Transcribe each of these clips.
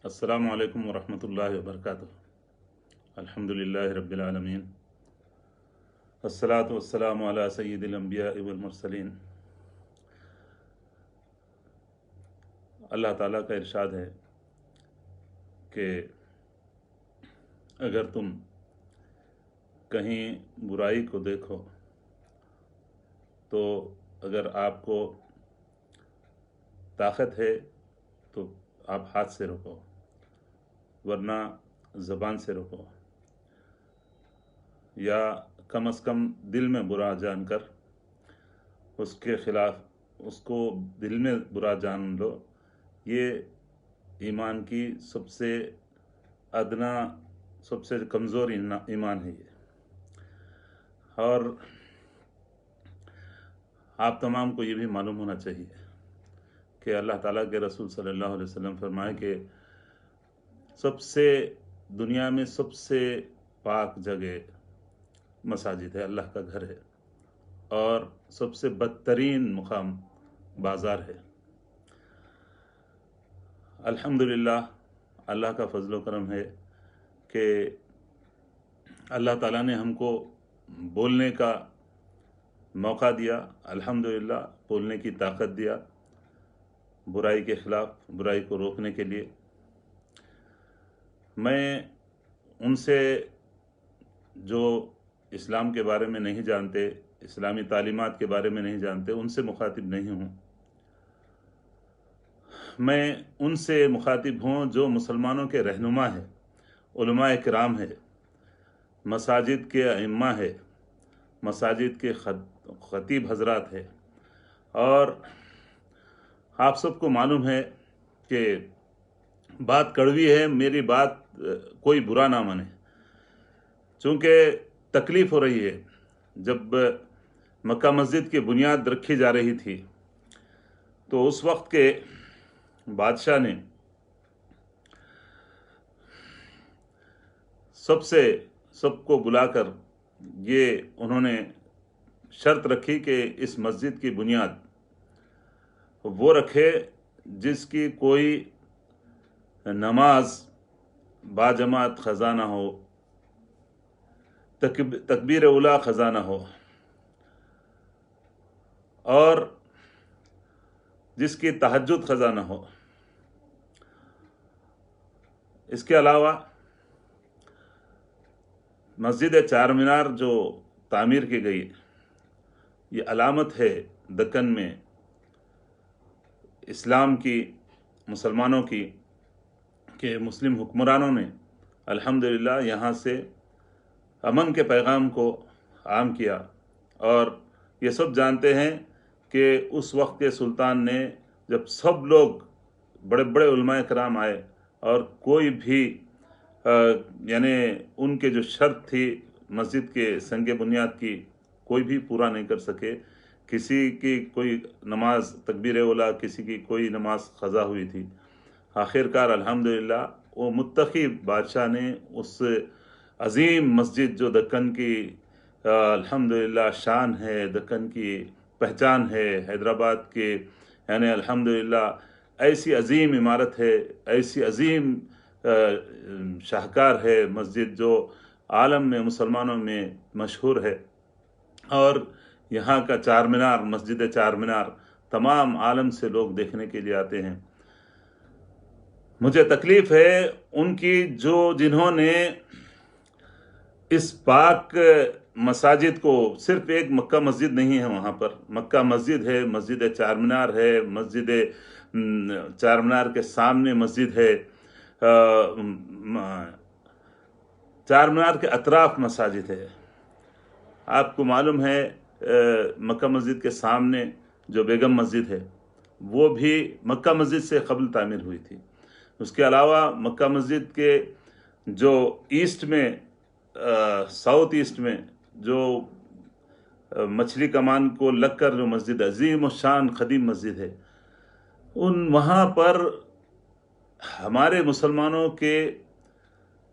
السلام علیکم ورحمۃ اللہ وبرکاتہ۔ الحمد للہ رب العالمین، الصلاۃ والسلام علی سید الانبیاء والمرسلین۔ اللہ تعالیٰ کا ارشاد ہے کہ اگر تم کہیں برائی کو دیکھو تو اگر آپ کو طاقت ہے تو آپ ہاتھ سے روکو، ورنہ زبان سے روکو، یا کم از کم دل میں برا جان کر اس کے خلاف اس کو دل میں برا جان لو۔ یہ ایمان کی سب سے ادنا، سب سے کمزور ایمان ہے یہ۔ اور آپ تمام کو یہ بھی معلوم ہونا چاہیے کہ اللہ تعالیٰ کے رسول صلی اللہ علیہ وسلم فرمائے کہ سب سے دنیا میں سب سے پاک جگہ مساجد ہے، اللہ کا گھر ہے، اور سب سے بدترین مقام بازار ہے۔ الحمدللہ، اللہ کا فضل و کرم ہے کہ اللہ تعالیٰ نے ہم کو بولنے کا موقع دیا، الحمدللہ بولنے کی طاقت دیا، برائی کے خلاف، برائی کو روکنے کے لیے۔ میں ان سے جو اسلام کے بارے میں نہیں جانتے، اسلامی تعلیمات کے بارے میں نہیں جانتے، ان سے مخاطب نہیں ہوں۔ میں ان سے مخاطب ہوں جو مسلمانوں کے رہنما ہے، علماء کرام ہے، مساجد کے ائمہ ہے، مساجد کے خطیب حضرات ہے۔ اور آپ سب کو معلوم ہے کہ بات کڑوی ہے، میری بات کوئی برا نہ مانے، چونکہ تکلیف ہو رہی ہے۔ جب مکہ مسجد کی بنیاد رکھی جا رہی تھی تو اس وقت کے بادشاہ نے سب کو بلا کر یہ انہوں نے شرط رکھی کہ اس مسجد کی بنیاد وہ رکھے جس کی کوئی نماز باجماعت خزانہ ہو، تکبیر اولیٰ خزانہ ہو، اور جس کی تہجد خزانہ ہو۔ اس کے علاوہ مسجد چار مینار جو تعمیر کی گئی، یہ علامت ہے دکن میں اسلام کی، مسلمانوں کی، کہ مسلم حکمرانوں نے الحمدللہ یہاں سے امن کے پیغام کو عام کیا۔ اور یہ سب جانتے ہیں کہ اس وقت کے سلطان نے جب سب لوگ بڑے بڑے علماء کرام آئے اور کوئی بھی یعنی ان کے جو شرط تھی مسجد کے سنگ بنیاد کی، کوئی بھی پورا نہیں کر سکے۔ کسی کی کوئی نماز تکبیر اولیٰ، کسی کی کوئی نماز قضا ہوئی تھی۔ آخرکار الحمدللہ وہ متقی بادشاہ نے اس عظیم مسجد جو دکن کی الحمدللہ شان ہے، دکن کی پہچان ہے، حیدرآباد کے، یعنی الحمدللہ ایسی عظیم عمارت ہے، ایسی عظیم شاہکار ہے مسجد جو عالم میں مسلمانوں میں مشہور ہے۔ اور یہاں کا چار مینار، مسجد چار مینار، تمام عالم سے لوگ دیکھنے کے لیے آتے ہیں۔ مجھے تکلیف ہے ان کی جنہوں نے اس پاک مساجد کو، صرف ایک مکہ مسجد نہیں ہے وہاں پر، مکہ مسجد ہے، مسجد چار مینار ہے، مسجد چار مینار کے سامنے مسجد ہے، چار مینار کے اطراف مساجد ہے۔ آپ کو معلوم ہے مکہ مسجد کے سامنے جو بیگم مسجد ہے وہ بھی مکہ مسجد سے قبل تعمیر ہوئی تھی۔ اس کے علاوہ مکہ مسجد کے جو ایسٹ میں، ساؤتھ ایسٹ میں جو مچھلی کمان کو لگ کر جو مسجد عظیم و شان قدیم مسجد ہے، وہاں پر ہمارے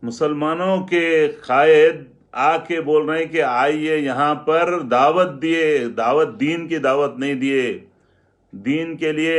مسلمانوں کے قائد آ کے بول رہے ہیں کہ آئیے یہاں پر دعوت دیے، دین کی دعوت نہیں دیے، دین کے لیے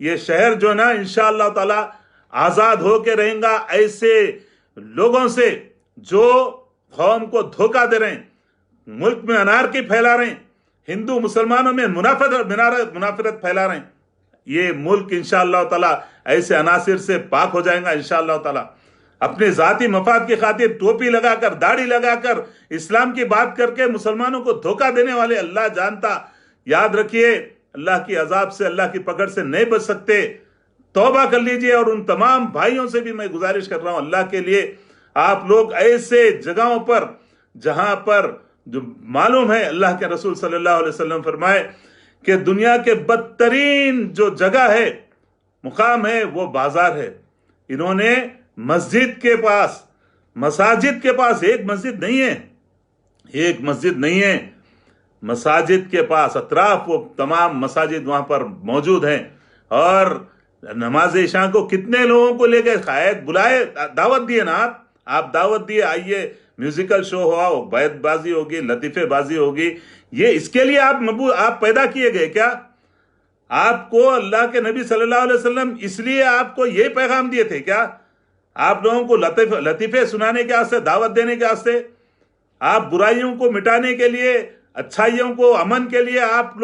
یہ شہر جو نا انشاءاللہ تعالی آزاد ہو کے رہیں گا ایسے لوگوں سے جو قوم کو دھوکہ دے رہے ہیں، ملک میں انارکی پھیلا رہے ہیں، ہندو مسلمانوں میں منافرت پھیلا رہے ہیں. یہ ملک انشاءاللہ تعالی ایسے عناصر سے پاک ہو جائے گا انشاءاللہ تعالی. اپنے ذاتی مفاد کی خاطر ٹوپی لگا کر، داڑھی لگا کر، اسلام کی بات کر کے مسلمانوں کو دھوکہ دینے والے اللہ جانتا. یاد رکھیے اللہ کی عذاب سے، اللہ کی پکڑ سے نہیں بچ سکتے. توبہ کر لیجئے. اور ان تمام بھائیوں سے بھی میں گزارش کر رہا ہوں اللہ کے لیے، آپ لوگ ایسے جگہوں پر جہاں پر جو معلوم ہے اللہ کے رسول صلی اللہ علیہ وسلم فرمائے کہ دنیا کے بدترین جو جگہ ہے، مقام ہے، وہ بازار ہے. انہوں نے مسجد کے پاس، مساجد کے پاس، ایک مسجد نہیں ہے، مساجد کے پاس اطراف وہ تمام مساجد وہاں پر موجود ہیں. اور نماز عشاء کو کتنے لوگوں کو لے گئے، شاید بلائے، دعوت دیے نا آپ دعوت دیے، آئیے میوزیکل شو ہوا، بیت بازی ہوگی، لطیفے بازی ہوگی. یہ اس کے لیے آپ پیدا کیے گئے کیا؟ آپ کو اللہ کے نبی صلی اللہ علیہ وسلم اس لیے آپ کو یہ پیغام دیے تھے کیا؟ آپ لوگوں کو لطیفے سنانے کے واسطے، دعوت دینے کے واسطے، آپ برائیوں کو مٹانے کے لیے، اچھائیوں کو، امن کے لیے آپ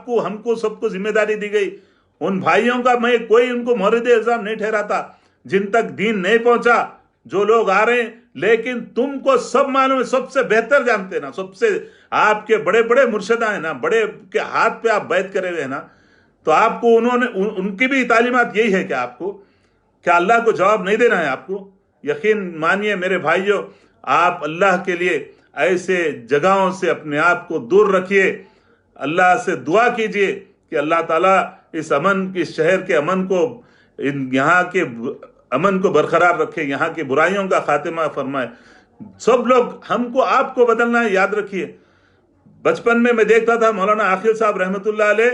کو ہم کو سب کو ذمہ داری دی گئی. ان بھائیوں کا میں کوئی ان کو مورد الزام نہیں ٹھہراتا جن تک دین نہیں پہنچا، جو لوگ آ رہے ہیں. لیکن تم کو سب معلوم ہے، سب سے بہتر جانتے ہیں نا، سب سے آپ کے بڑے بڑے مرشدہ ہیں نا، بڑے کے ہاتھ پہ آپ بیعت کرے ہوئے ہیں نا، تو آپ کو ان کی بھی تعلیمات یہی ہے کہ آپ کو کیا اللہ کو جواب نہیں دینا ہے آپ کو؟ یقین مانیے میرے بھائیوں، آپ اللہ کے لیے ایسے جگہوں سے اپنے آپ کو دور رکھیے. اللہ سے دعا کیجئے کہ اللہ تعالیٰ اس شہر کے امن کو، یہاں کے امن کو برقرار رکھے، یہاں کی برائیوں کا خاتمہ فرمائے. سب لوگ ہم کو، آپ کو بدلنا ہے. یاد رکھیے بچپن میں دیکھتا تھا مولانا عاقل صاحب رحمت اللہ علیہ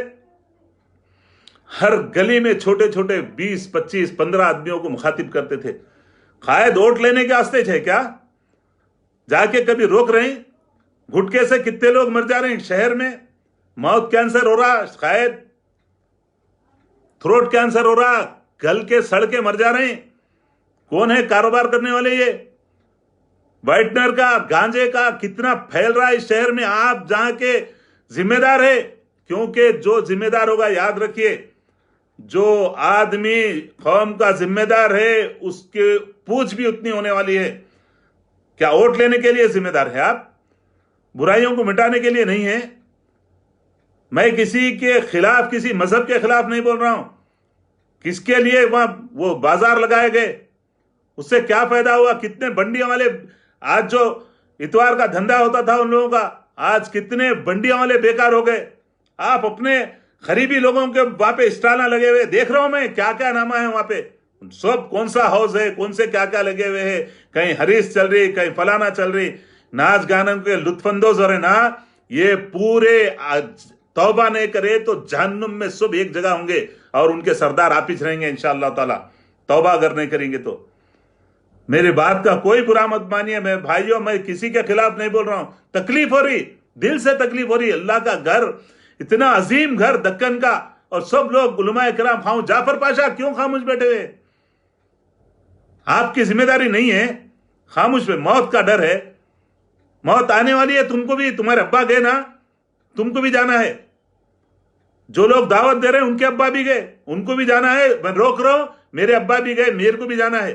ہر گلی میں چھوٹے چھوٹے 20 25 15 آدمیوں کو مخاطب کرتے تھے. قائد ووٹ لینے کے واسطے تھے کیا؟ جا کے کبھی روک رہے ہیں؟ گھٹکے سے کتنے لوگ مر جا رہے ہیں شہر میں، ماؤتھ کینسر ہو رہا، قائد تھروٹ کینسر ہو رہا، گل کے سڑ کے مر جا رہے ہیں. کون ہے کاروبار کرنے والے؟ یہ وائٹنر کا، گانجے کا کتنا پھیل رہا ہے اس شہر میں. آپ جہاں کے ذمہ دار ہے، کیونکہ جو ذمہ دار ہوگا، یاد رکھیے جو آدمی قوم کا ذمہ دار ہے اس کے پوچھ بھی اتنی ہونے والی ہے. کیا ووٹ لینے کے لیے ذمہ دار ہے آپ؟ برائیوں کو مٹانے کے لیے نہیں ہے. میں کسی کے خلاف، کسی مذہب کے خلاف نہیں بول رہا ہوں. کس کے لیے وہاں وہ بازار لگائے گئے، اس سے کیا فائدہ ہوا؟ کتنے بنڈیاں والے، آج جو اتوار کا دھندا ہوتا تھا ان لوگوں کا، آج کتنے بنڈیاں والے بیکار ہو گئے. آپ اپنے قریبی لوگوں کے وہاں پہ اسٹالاں لگے ہوئے دیکھ رہا ہوں میں، کیا کیا نامہ ہے وہاں پہ، سب کون سا ہاؤس ہے، کون سے کیا کیا لگے ہوئے ہیں، کہیں حریص چل رہی، کہیں فلانا چل رہی، ناچ گانوں کے لطف اندوز ہو رہے نا. یہ پورے توبہ نہیں کرے تو جہنم میں سب ایک جگہ ہوں گے اور ان کے سردار آپ ہی رہیں گے انشاءاللہ تعالی، توبہ اگر نہیں کریں گے تو. میرے بات کا کوئی برا مت مانیے. میں بھائیوں، میں کسی کے خلاف نہیں بول رہا ہوں. تکلیف ہو رہی، دل سے تکلیف ہو رہی. اللہ کا گھر، اتنا عظیم گھر دکن کا، اور سب لوگ علماء کرام خاموش. جعفر پاشا کیوں خاموش بیٹھے ہوئے؟ آپ کی ذمہ داری نہیں ہے؟ خاموش پہ موت کا ڈر ہے، موت آنے والی ہے. تم کو بھی، تمہارے ابا گئے نا، تم کو بھی جانا ہے. جو لوگ دعوت دے رہے ہیں ان کے ابا بھی گئے، ان کو بھی جانا ہے. میں روک رہا ہوں، میرے ابا بھی گئے، میرے کو بھی جانا ہے.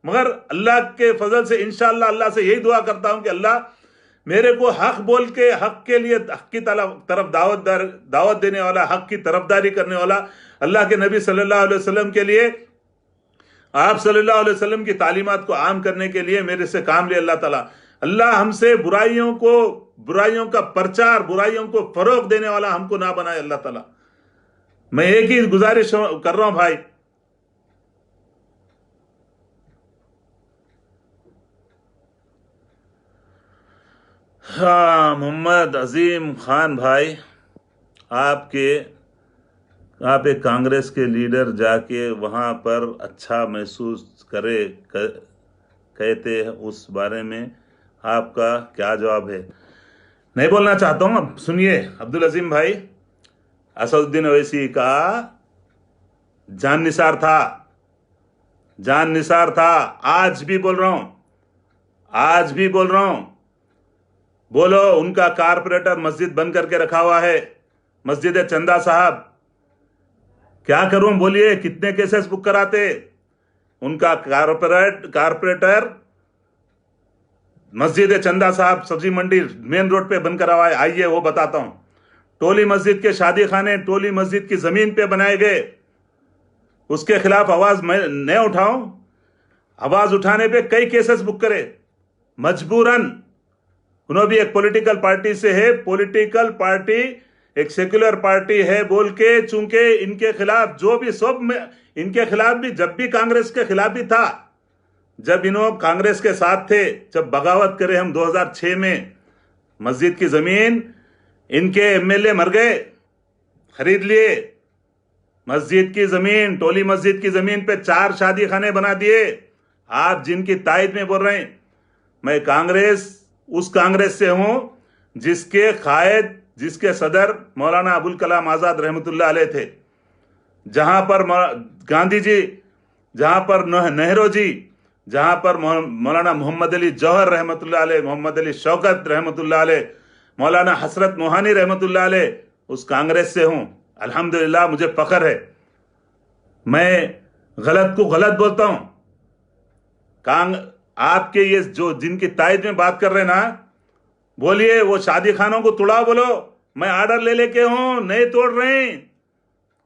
مگر اللہ کے فضل سے انشاءاللہ اللہ سے یہی دعا کرتا ہوں کہ اللہ میرے کو حق بول کے، حق کے لیے، حق کی طرف دعوت دینے والا، حق کی طرفداری کرنے والا، اللہ کے نبی صلی اللہ علیہ وسلم کے لیے، آپ صلی اللہ علیہ وسلم کی تعلیمات کو عام کرنے کے لیے میرے سے کام لے اللہ تعالیٰ. اللہ ہم سے برائیوں کا پرچار، برائیوں کو فروغ دینے والا ہم کو نہ بنائے اللہ تعالیٰ. میں ایک ہی گزارش کر رہا ہوں بھائی، ہاں محمد عظیم خان بھائی، آپ ایک کانگریس کے لیڈر، جا کے وہاں پر اچھا محسوس کہتے ہیں، اس بارے میں آپ کا کیا جواب ہے؟ نہیں بولنا چاہتا ہوں، اب سنیے عبدالعظیم بھائی. اسد الدین اویسی کا جان نثار تھا، جان نثار تھا. آج بھی بول رہا ہوں، آج بھی بول رہا ہوں. بولو، ان کا کارپوریٹر مسجد بند کر کے رکھا ہوا ہے، مسجد چندہ صاحب. کیا کروں بولیے؟ کتنے کیسز بک کراتے؟ ان کا کارپوریٹر مسجد چندہ صاحب سبزی منڈی مین روڈ پہ بند کرا ہوا ہے. آئیے وہ بتاتا ہوں. ٹولی مسجد کے شادی خانے ٹولی مسجد کی زمین پہ بنائے گئے. اس کے خلاف آواز میں نہ اٹھاؤں؟ آواز اٹھانے پہ کئی کیسز بک کرے مجبوراً. انہوں بھی ایک پولیٹیکل پارٹی سے ہے، پولیٹیکل پارٹی ایک سیکولر پارٹی ہے بول کے، چونکہ ان کے خلاف جو بھی سب میں ان کے خلاف بھی، جب بھی کانگریس کے خلاف بھی تھا، جب انہوں کانگریس کے ساتھ تھے، جب بغاوت کرے ہم 2006 میں، مسجد کی زمین ان کے ایم ایل اے مر گئے، خرید لیے. مسجد کی زمین، ٹولی مسجد کی زمین پہ 4 شادی خانے بنا دیے. آپ جن کی تائید میں بول رہے ہیں، میں اس کانگریس سے ہوں جس کے قائد، جس کے صدر مولانا ابوالکلام آزاد رحمۃ اللہ علیہ تھے. جہاں پر گاندھی جی، جہاں پر نہرو جی، جہاں پر مولانا محمد علی جوہر رحمۃ اللہ علیہ، محمد علی شوکت رحمۃ اللہ علیہ، مولانا حسرت موہانی رحمۃ اللہ علیہ، اس کانگریس سے ہوں. الحمدللہ مجھے فخر ہے. میں غلط کو غلط بولتا ہوں. آپ کے یہ جو جن کی تائید میں بات کر رہے ہیں نا، بولیے وہ شادی خانوں کو توڑا، بولو میں آرڈر لے کے ہوں، نہیں توڑ رہے ہیں.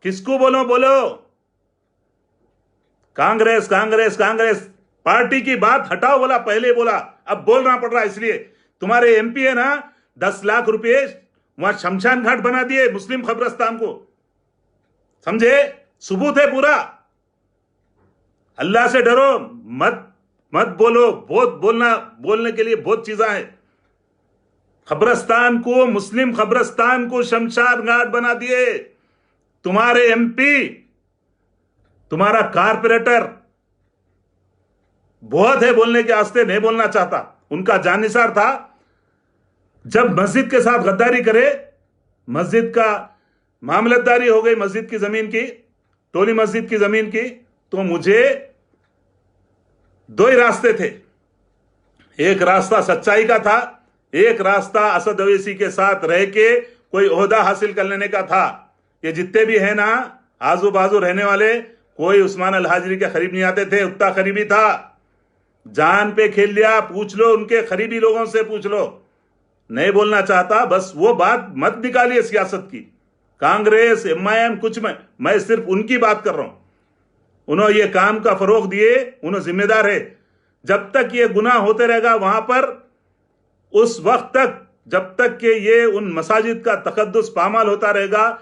کس کو بولو؟ کانگریس کانگریس کانگریس پارٹی کی بات ہٹاؤ. بولا پہلے بولا، اب بولنا پڑ رہا. اس لیے تمہارے ایم پی ہے نا، 10 لاکھ روپے وہاں شمشان گھاٹ بنا دیے مسلم قبرستان کو. سمجھے؟ ثبوت ہے پورا. اللہ سے ڈرو، مت بولو. بولنے کے لیے بہت چیزاں ہیں. قبرستان کو، مسلم قبرستان کو شمشان گھاٹ بنا دیے. تمہارے ایم پی، تمہارا کارپوریٹر بہت ہے بولنے کے واسطے، نہیں بولنا چاہتا. ان کا جانثار تھا. جب مسجد کے ساتھ غداری کرے، مسجد کا معاملت داری ہو گئی مسجد کی زمین کی، ٹولی مسجد کی زمین کی، تو مجھے 2 ہی راستے تھے. ایک راستہ سچائی کا تھا، ایک راستہ اسد اویسی کے ساتھ رہ کے کوئی عہدہ حاصل کر لینے کا تھا. یہ جتنے بھی ہیں نا آزو بازو رہنے والے، کوئی عثمان الحاجری کے قریب نہیں آتے تھے. اتنا قریبی تھا، جان پہ کھیل لیا. پوچھ لو ان کے قریبی لوگوں سے، پوچھ لو. نہیں بولنا چاہتا، بس وہ بات مت نکالیے سیاست کی. کانگریس، ایم کچھ میں صرف ان کی بات کر رہا ہوں. انہوں یہ کام کا فروغ دیے، انہوں ذمہ دار ہے. جب تک یہ گناہ ہوتے رہے گا وہاں پر، اس وقت تک جب تک کہ یہ ان مساجد کا تقدس پامال ہوتا رہے گا،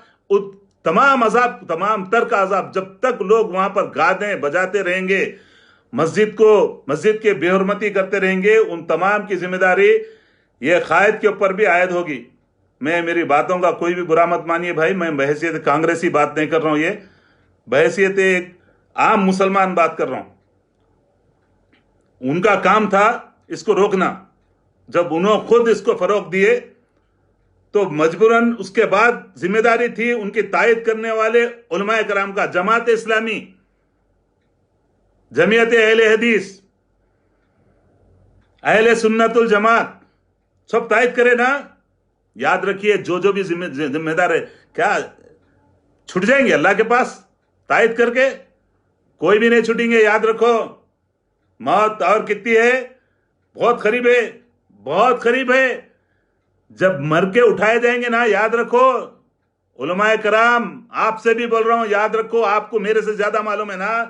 تمام عذاب، تمام تر کا عذاب، جب تک لوگ وہاں پر گانے بجاتے رہیں گے، مسجد کے بے حرمتی کرتے رہیں گے، ان تمام کی ذمہ داری یہ قائد کے اوپر بھی عائد ہوگی. میری باتوں کا کوئی بھی برا مت مانیے بھائی. میں بحیثیت کانگریسی بات نہیں کر رہا ہوں، یہ بحیثیت ایک عام مسلمان بات کر رہا ہوں. ان کا کام تھا اس کو روکنا. جب انہوں خود اس کو فروغ دیے تو مجبوراً اس کے بعد ذمہ داری تھی ان کی تائید کرنے والے علماء کرام کا. جماعت اسلامی، جمعیت اہل حدیث، اہل سنت الجماعت، سب تائید کرے نا. یاد رکھیے جو بھی ذمہ دار ہے، کیا چھٹ جائیں گے اللہ کے پاس تائید کر کے؟ کوئی بھی نہیں چھٹیں گے. یاد رکھو، موت اور کتنی ہے؟ بہت قریب ہے، بہت قریب ہے. جب مر کے اٹھائے جائیں گے نا، یاد رکھو علماء کرام، آپ سے بھی بول رہا ہوں، یاد رکھو. آپ کو میرے سے زیادہ معلوم ہے نا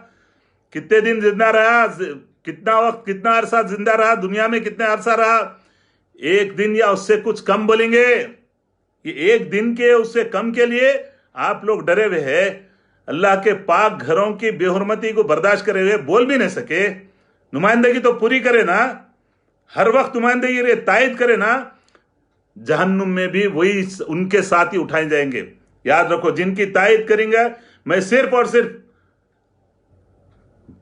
کتنے دن زندہ رہا، کتنا وقت، کتنا عرصہ زندہ رہا دنیا میں، کتنا عرصہ رہا. ایک دن یا اس سے کچھ کم بولیں گے. یہ ایک دن کے اس سے کم کے لیے آپ لوگ ڈرے ہوئے ہیں. اللہ کے پاک گھروں کی بے حرمتی کو برداشت کرے ہوئے بول بھی نہیں سکے. نمائندگی تو پوری کرے نا، ہر وقت نمائندگی تائید کرے نا. جہنم میں بھی وہی ان کے ساتھ ہی اٹھائے جائیں گے. یاد رکھو، جن کی تائید کریں گے. میں صرف اور صرف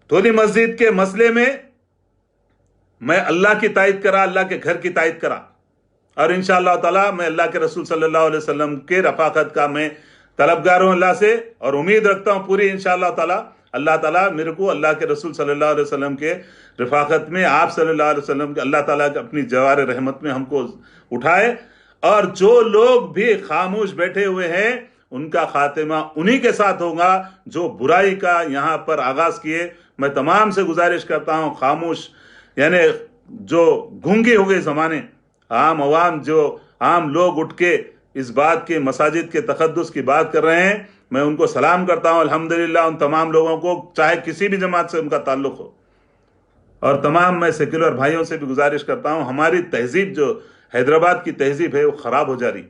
ٹولی مسجد کے مسئلے میں میں اللہ کی تائید کرا، اللہ کے گھر کی تائید کرا، اور انشاءاللہ تعالی میں اللہ کے رسول صلی اللہ علیہ وسلم کے رفاقت کا میں طلبگار ہوں اللہ سے، اور امید رکھتا ہوں پوری انشاءاللہ تعالی اللہ تعالیٰ میرے کو اللہ کے رسول صلی اللہ علیہ وسلم کے رفاقت میں، آپ صلی اللہ علیہ وسلم کے، اللہ تعالیٰ اپنی جوار رحمت میں ہم کو اٹھائے، اور جو لوگ بھی خاموش بیٹھے ہوئے ہیں ان کا خاتمہ انہی کے ساتھ ہوگا جو برائی کا یہاں پر آغاز کیے۔ میں تمام سے گزارش کرتا ہوں، خاموش یعنی جو گونگے ہو گئے زمانے، عام عوام، جو عام لوگ اٹھ کے اس بات کے مساجد کے تقدس کی بات کر رہے ہیں، میں ان کو سلام کرتا ہوں الحمدللہ، ان تمام لوگوں کو، چاہے کسی بھی جماعت سے ان کا تعلق ہو، اور تمام میں سیکولر بھائیوں سے بھی گزارش کرتا ہوں، ہماری تہذیب جو حیدرآباد کی تہذیب ہے وہ خراب ہو جا رہی،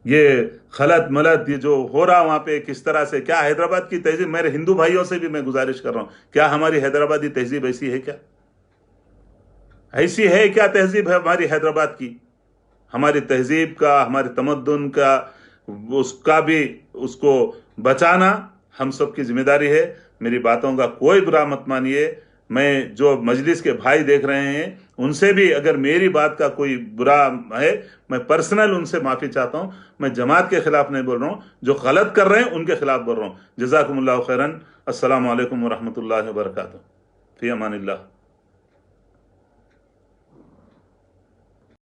یہ خلط ملط یہ جو ہو رہا وہاں پہ کس طرح سے، کیا حیدرآباد کی تہذیب، میرے ہندو بھائیوں سے بھی میں گزارش کر رہا ہوں، کیا ہماری حیدرآبادی تہذیب ایسی ہے؟ کیا ایسی ہے؟ کیا تہذیب ہے ہماری حیدرآباد کی؟ ہماری تہذیب کا، ہمارے تمدن کا، اس کا بھی اس کو بچانا ہم سب کی ذمہ داری ہے۔ میری باتوں کا کوئی برا مت مانیے، میں جو مجلس کے بھائی دیکھ رہے ہیں ان سے بھی اگر میری بات کا کوئی برا ہے، میں پرسنل ان سے معافی چاہتا ہوں، میں جماعت کے خلاف نہیں بول رہا ہوں، جو غلط کر رہے ہیں ان کے خلاف بول رہا ہوں۔ جزاکم اللہ خیرن، السلام علیکم ورحمۃ اللہ وبرکاتہ، فی امان اللہ۔